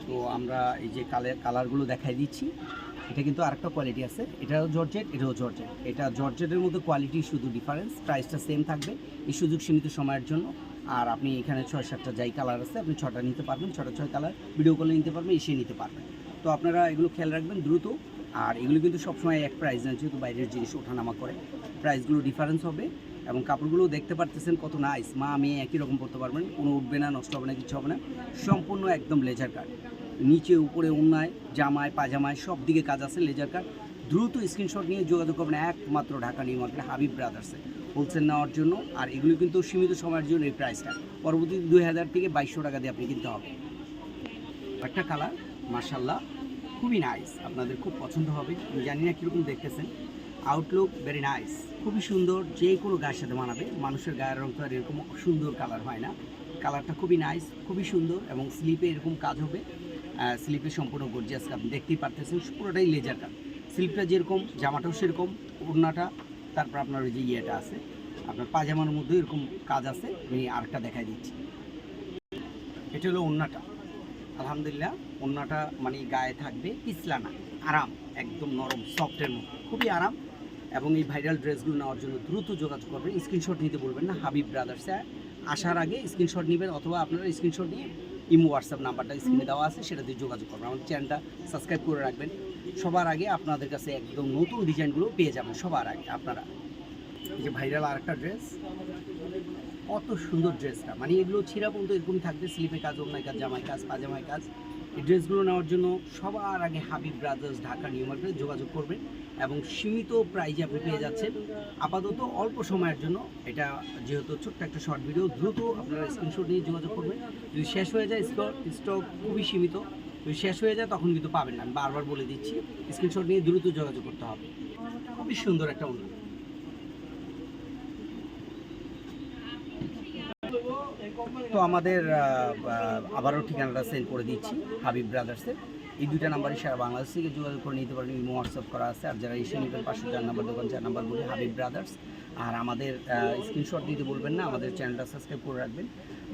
তো আমরা এই যে কালারগুলো দেখাই দিচ্ছি। এটা কিন্তু আরেকটা কোয়ালিটি আছে, এটাও জর্জেট, এটাও জর্জেট। এটা জর্জেটের মধ্যে কোয়ালিটি শুধু ডিফারেন্স, প্রাইসটা সেম থাকবে এই সুযোগ সীমিত সময়ের জন্য। আর আপনি এখানে 6-7টা যাই কালার আছে, আপনি 6টা নিতে পারবেন, 6 কালার ভিডিও কলে নিতে পারবেন, এসে নিতে পারবেন। তো আপনারা এগুলো খেয়াল রাখবেন দ্রুত। আর এগুলো কিন্তু সবসময় এক প্রাইস না, যেহেতু বাইরের জিনিস ওঠানামা করে, প্রাইসগুলো ডিফারেন্স হবে। এবং কাপড়গুলো দেখতে পারতেছেন কত নাইস, মা মেয়ে একই রকম পরতে পারবেন, কোনো উঠবে না, নষ্ট হবে না, কিছু হবে না। সম্পূর্ণ একদম লেজার কাট, নিচে উপরে ওড়নায় জামায় পাজামায় সব দিকে কাজ আছে, লেজার কাট। দ্রুত স্ক্রিনশট নিয়ে যোগাযোগ করবেন একমাত্র ঢাকা নিউ মার্কেট হাবিব ব্রাদার্সে হোলসেল নেওয়ার জন্য। আর এগুলো কিন্তু সীমিত সময়ের জন্য এই প্রাইসটা, পরবর্তী 2000 থেকে 2200 টাকা দিয়ে আপনি কিনতে হবে। একটা কালার মাশাআল্লাহ খুবই নাইস, আপনাদের খুব পছন্দ হবে। আমি জানি না কীরকম দেখতেছেন, আউটলুক ভেরি নাইস, খুবই সুন্দর, যে কোনো গায়ের সাথে মানাবে। মানুষের গায়ের রং তো আর এরকম সুন্দর কালার হয় না। কালারটা খুবই নাইস, খুবই সুন্দর। এবং স্লিপে এরকম কাজ হবে, স্লিপে সম্পূর্ণ গর্জিয়াস, আপনি দেখতেই পারতেছেন পুরোটাই লেজার কাট। স্লিপটা যেরকম, জামাটাও সেরকম, ওড়নাটা, তারপর আপনার ওই যে ইয়েটা আছে, আপনার পাজামার মধ্যে এরকম কাজ আছে। আমি আরেকটা দেখাই দিচ্ছি, এটা হলো ওড়নাটা। আলহামদুলিল্লাহ, ওড়নাটা মানে গায়ে থাকবে পিছলা না, আরাম, একদম নরম সফটের মধ্যে, খুবই আরাম। এবং এই ভাইরাল ড্রেসগুলো নেওয়ার জন্য দ্রুত যোগাযোগ করবেন, স্ক্রিনশট নিতে বলবেন না। হাবিব ব্রাদার্সে আসার আগে স্ক্রিনশট নেবেন, অথবা আপনারা স্ক্রিনশট নিয়ে ইমো হোয়াটসঅ্যাপ নাম্বারটা স্ক্রিনে দেওয়া আছে, সেটা দিয়ে যোগাযোগ করবেন। আমাদের চ্যানেলটা সাবস্ক্রাইব করে রাখবেন, সবার আগে আপনাদের কাছে একদম নতুন ডিজাইনগুলো পেয়ে যাবেন সবার আগে আপনারা। এই যে ভাইরাল আরেকটা ড্রেস, কত সুন্দর ড্রেসটা, মানে এগুলো ছিঁড়া পর্যন্ত এরকমই থাকবে, স্লিপে কাজ, ওড়নায় কাজ, জামায় কাজ, পাজামায় কাজ। এই ড্রেসগুলো নেওয়ার জন্য সবার আগে হাবিব ব্রাদার্স ঢাকা নিউ মার্কেটে যোগাযোগ করবেন। এবং সীমিত প্রাইজে আপনি পেয়ে যাচ্ছেন আপাতত অল্প সময়ের জন্য। এটা যেহেতু ছোট্ট একটা শর্ট ভিডিও, দ্রুত আপনারা স্ক্রিনশট নিয়ে যোগাযোগ করবেন। যদি শেষ হয়ে যায়, স্টক খুবই সীমিত, যদি শেষ হয়ে যায় তখন কিন্তু পাবেন না। আমি বারবার বলে দিচ্ছি, স্ক্রিনশট নিয়ে দ্রুত যোগাযোগ করতে হবে। খুবই সুন্দর একটা অনুষ্ঠান। তো আমাদের আবারও ঠিকানাটা সেন্ড করে দিচ্ছি, হাবিব ব্রাদার্সের। এই দুইটা নাম্বারই সারা বাংলাদেশ থেকে যোগাযোগ করে নিতে পারেন, ইমো হোয়াটসঅ্যাপ করা আছে। আর যারা এসে নেবেন 504 নাম্বার দোকান, 4 নাম্বারগুলি হাবিব ব্রাদার্স। আর আমাদের স্ক্রিনশট দিতে বলবেন না, আমাদের চ্যানেলটা সাবস্ক্রাইব করে রাখবেন।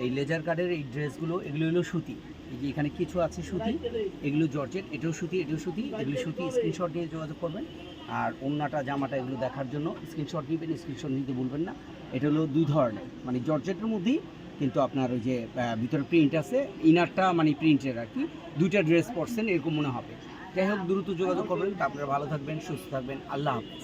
এই লেজার কার্ডের এই ড্রেসগুলো, এগুলো হলো সুতি, এই যে এখানে কিছু আছে সুতি, এগুলো জর্জেট, এটাও সুতি, এটাও সুতি, এগুলো সুতি। স্ক্রিনশট নিয়ে যোগাযোগ করবেন। আর ওড়নাটা জামাটা এগুলো দেখার জন্য স্ক্রিনশট নেবেন, স্ক্রিনশট নিতে বলবেন না। এটা হলো দুই ধরনের, মানে জর্জেটের মধ্যেই কিন্তু আপনার ওই যে ভিতরে প্রিন্ট আছে, ইনারটা মানে প্রিন্টের আর কি। দুইটা ড্রেস পরছেন এরকম মনে হবে। যাই হোক, দ্রুত যোগাযোগ করবেন। তা আপনারা ভালো থাকবেন, সুস্থ থাকবেন। আল্লাহ হাফেজ।